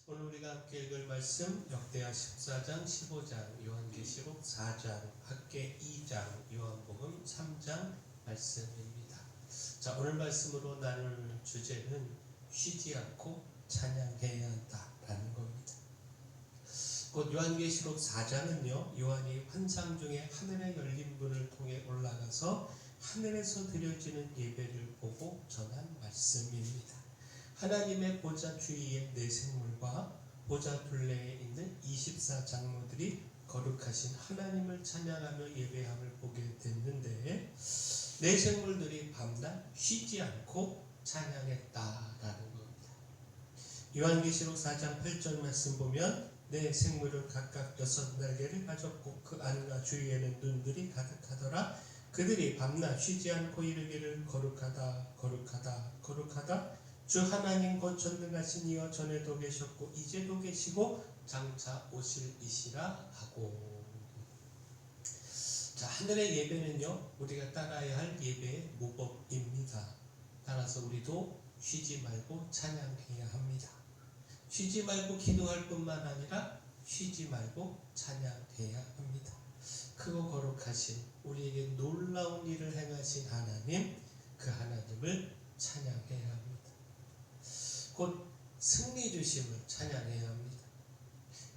오늘 우리가 함께 읽을 말씀 역대하 14장, 15장, 요한계시록 4장, 학계 2장, 요한복음 3장 말씀입니다. 자, 오늘 말씀으로 나눌 주제는 쉬지 않고 찬양해야 한다라는 겁니다. 곧 요한계시록 4장은요, 요한이 환상 중에 하늘에 열린 문을 통해 올라가서 하늘에서 드려지는 예배를 보고 전한 말씀입니다. 하나님의 보좌 주위의 네 생물과 보좌 둘레에 있는 24장로들이 거룩하신 하나님을 찬양하며 예배함을 보게 됐는데, 네 생물들이 밤낮 쉬지 않고 찬양했다라는 겁니다. 요한계시록 4장 8절 말씀 보면 네 생물은 각각 6날개를 가졌고 그 안과 주위에는 눈들이 가득하더라. 그들이 밤낮 쉬지 않고 이르기를 거룩하다 거룩하다 거룩하다 주 하나님 곧 전능하신 이여 전에도 계셨고 이제도 계시고 장차 오실 이시라 하고. 자, 하늘의 예배는요, 우리가 따라야 할 예배의 모범입니다. 따라서 우리도 쉬지 말고 찬양해야 합니다. 쉬지 말고 기도할 뿐만 아니라 쉬지 말고 찬양해야 합니다. 크고 거룩하신 우리에게 놀라운 일을 행하신 하나님, 그 하나님을 찬양해야 합니다. 곧 승리 주심을 찬양해야 합니다.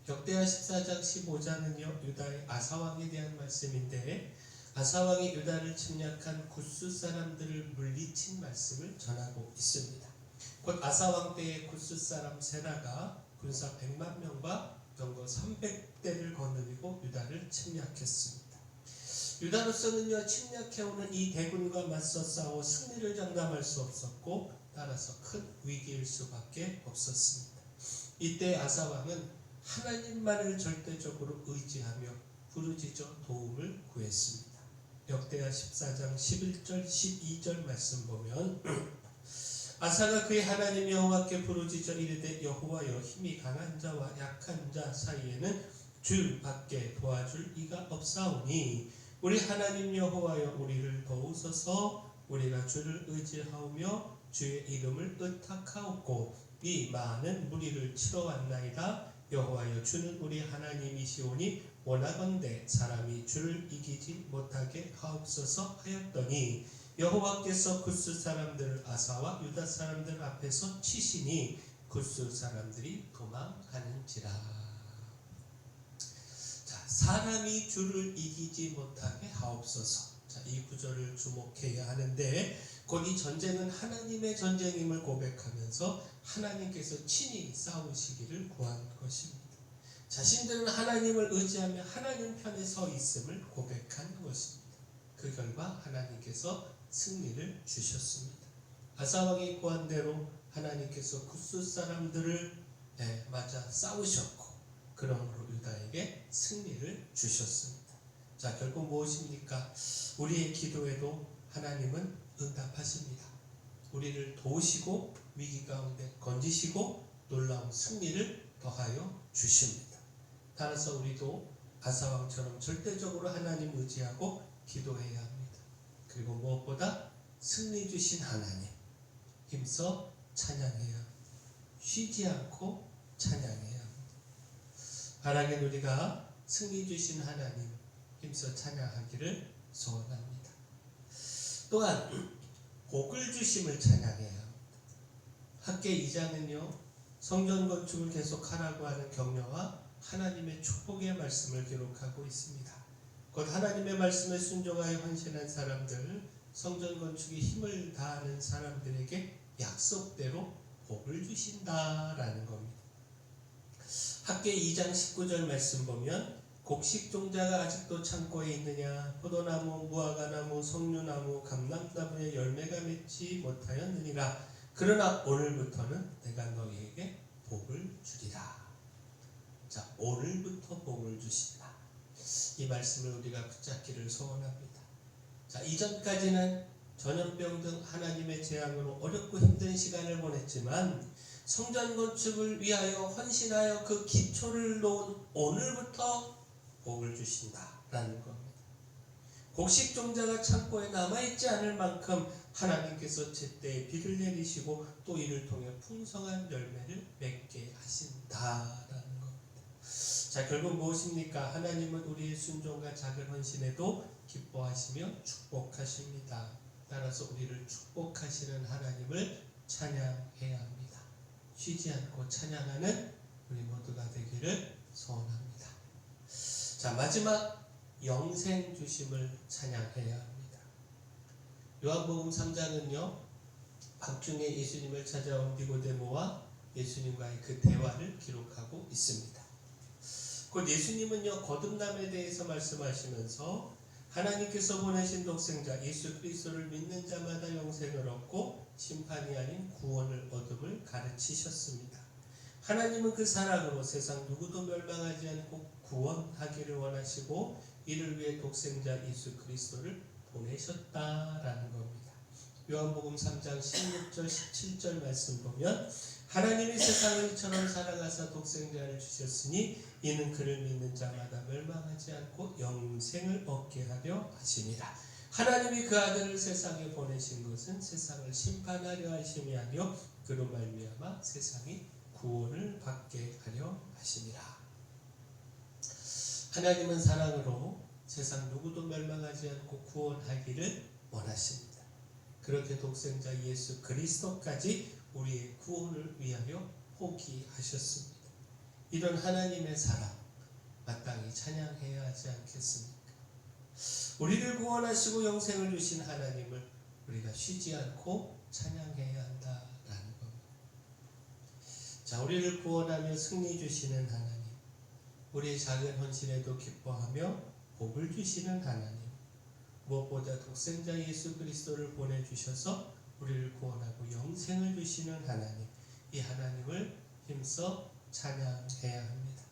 역대하 14장 15장은요 유다의 아사왕에 대한 말씀인데, 아사왕이 유다를 침략한 구스 사람들을 물리친 말씀을 전하고 있습니다. 곧 아사왕 때의 구스 사람 세라가 군사 100만 명과 병거 300대를 거느리고 유다를 침략했습니다. 유다로서는요 침략해오는 이 대군과 맞서 싸워 승리를 장담할 수 없었고, 따라서 큰 위기일 수밖에 없었습니다. 이때 아사왕은 하나님만을 절대적으로 의지하며 부르짖어 도움을 구했습니다. 역대하 14장 11절 12절 말씀 보면 아사가 그의 하나님 여호와께 부르짖어 이르되 여호와여, 힘이 강한 자와 약한 자 사이에는 주 밖에 도와줄 이가 없사오니 우리 하나님 여호와여, 우리를 도우소서. 우리가 주를 의지하오며 주의 이름을 의탁하옵고 이 많은 무리를 치러 왔나이다. 여호와여, 주는 우리 하나님이시오니 원하건대 사람이 주를 이기지 못하게 하옵소서 하였더니 여호와께서 구스 사람들을 아사와 유다 사람들 앞에서 치시니 구스 사람들이 도망가는지라. 자, 사람이 주를 이기지 못하게 하옵소서. 자, 이 구절을 주목해야 하는데, 곧 이 전쟁은 하나님의 전쟁임을 고백하면서 하나님께서 친히 싸우시기를 구한 것입니다. 자신들은 하나님을 의지하며 하나님 편에 서 있음을 고백한 것입니다. 그 결과 하나님께서 승리를 주셨습니다. 아사왕이 구한 대로 하나님께서 구스 사람들을 맞아 싸우셨고, 그러므로 유다에게 승리를 주셨습니다. 자, 결국 무엇입니까? 우리의 기도에도 하나님은 응답하십니다. 우리를 도우시고 위기 가운데 건지시고 놀라운 승리를 더하여 주십니다. 따라서 우리도 아사왕처럼 절대적으로 하나님 의지하고 기도해야 합니다. 그리고 무엇보다 승리 주신 하나님 힘써 찬양해야 합니다. 쉬지 않고 찬양해야 합니다. 바라긴 우리가 승리 주신 하나님 힘써 찬양하기를 소원합니다. 또한 복을 주심을 찬양해야 합니다. 학계 2장은요 성전 건축을 계속하라고 하는 격려와 하나님의 축복의 말씀을 기록하고 있습니다. 곧 하나님의 말씀에 순종하여 헌신한 사람들, 성전 건축에 힘을 다하는 사람들에게 약속대로 복을 주신다라는 겁니다. 학계 2장 19절 말씀 보면 곡식종자가 아직도 창고에 있느냐? 포도나무, 무화과나무, 석류나무, 감람나무에 열매가 맺지 못하였느니라. 그러나 오늘부터는 내가 너희에게 복을 주리라. 자, 오늘부터 복을 주신다. 이 말씀을 우리가 붙잡기를 소원합니다. 자, 이전까지는 전염병 등 하나님의 재앙으로 어렵고 힘든 시간을 보냈지만 성전 건축을 위하여 헌신하여 그 기초를 놓은 오늘부터 복을 주신다라는 겁니다. 곡식 종자가 창고에 남아있지 않을 만큼 하나님께서 제때 비를 내리시고 또 이를 통해 풍성한 열매를 맺게 하신다라는 겁니다. 자, 결국 무엇입니까? 하나님은 우리의 순종과 작은 헌신에도 기뻐하시며 축복하십니다. 따라서 우리를 축복하시는 하나님을 찬양해야 합니다. 쉬지 않고 찬양하는 우리 모두가 되기를 소원합니다. 자, 마지막 영생 주심을 찬양해야 합니다. 요한복음 3장은요, 밤중에 예수님을 찾아온 니고데모와 예수님과의 그 대화를 기록하고 있습니다. 곧 예수님은요, 거듭남에 대해서 말씀하시면서 하나님께서 보내신 독생자 예수 그리스도를 믿는 자마다 영생을 얻고 심판이 아닌 구원을 얻음을 가르치셨습니다. 하나님은 그 사랑으로 세상 누구도 멸망하지 않고 구원하기를 원하시고 이를 위해 독생자 예수 그리스도를 보내셨다라는 겁니다. 요한복음 3장 16절 17절 말씀 보면 하나님이 세상을 이처럼 사랑하사 독생자를 주셨으니 이는 그를 믿는 자마다 멸망하지 않고 영생을 얻게 하려 하심이라. 하나님이 그 아들을 세상에 보내신 것은 세상을 심판하려 하심이 아니요 그로 말미암아 세상이 구원을 받게 하려 하심이라. 하나님은 사랑으로 세상 누구도 멸망하지 않고 구원하기를 원하십니다. 그렇게 독생자 예수 그리스도까지 우리의 구원을 위하여 포기하셨습니다. 이런 하나님의 사랑 마땅히 찬양해야 하지 않겠습니까? 우리를 구원하시고 영생을 주신 하나님을 우리가 쉬지 않고 찬양해야 한다라는 겁니다. 자, 우리를 구원하며 승리 주시는 하나님, 우리의 작은 헌신에도 기뻐하며 복을 주시는 하나님, 무엇보다 독생자 예수 그리스도를 보내주셔서 우리를 구원하고 영생을 주시는 하나님, 이 하나님을 힘써 찬양해야 합니다.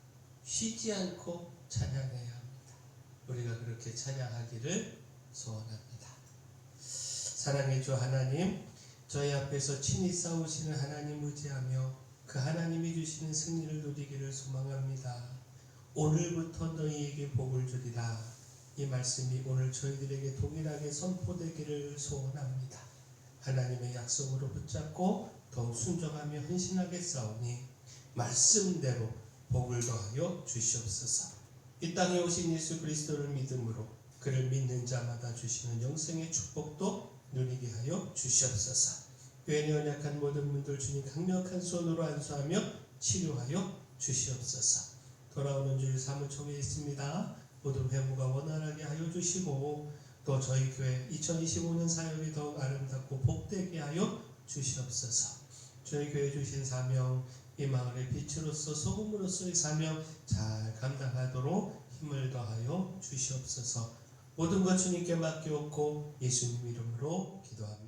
쉬지 않고 찬양해야 합니다. 우리가 그렇게 찬양하기를 소원합니다. 사랑의 주 하나님, 저희 앞에서 친히 싸우시는 하나님 의지하며 그 하나님이 주시는 승리를 누리기를 소망합니다. 오늘부터 너희에게 복을 주리라. 이 말씀이 오늘 저희들에게 동일하게 선포되기를 소원합니다. 하나님의 약속으로 붙잡고 더욱 순종하며 헌신하게 싸우니 말씀대로 복을 더하여 주시옵소서. 이 땅에 오신 예수 그리스도를 믿음으로 그를 믿는 자마다 주시는 영생의 축복도 누리게 하여 주시옵소서. 교회에 연약한 모든 분들 주님 강력한 손으로 안수하며 치료하여 주시옵소서. 돌아오는 주일 사무총회 있습니다. 모든 회무가 원활하게 하여 주시고 또 저희 교회 2025년 사역이 더욱 아름답고 복되게 하여 주시옵소서. 저희 교회 주신 사명, 이 마을의 빛으로서 소금으로서의 사명 잘 감당하도록 힘을 더하여 주시옵소서. 모든 것 주님께 맡기옵고 예수님 이름으로 기도합니다.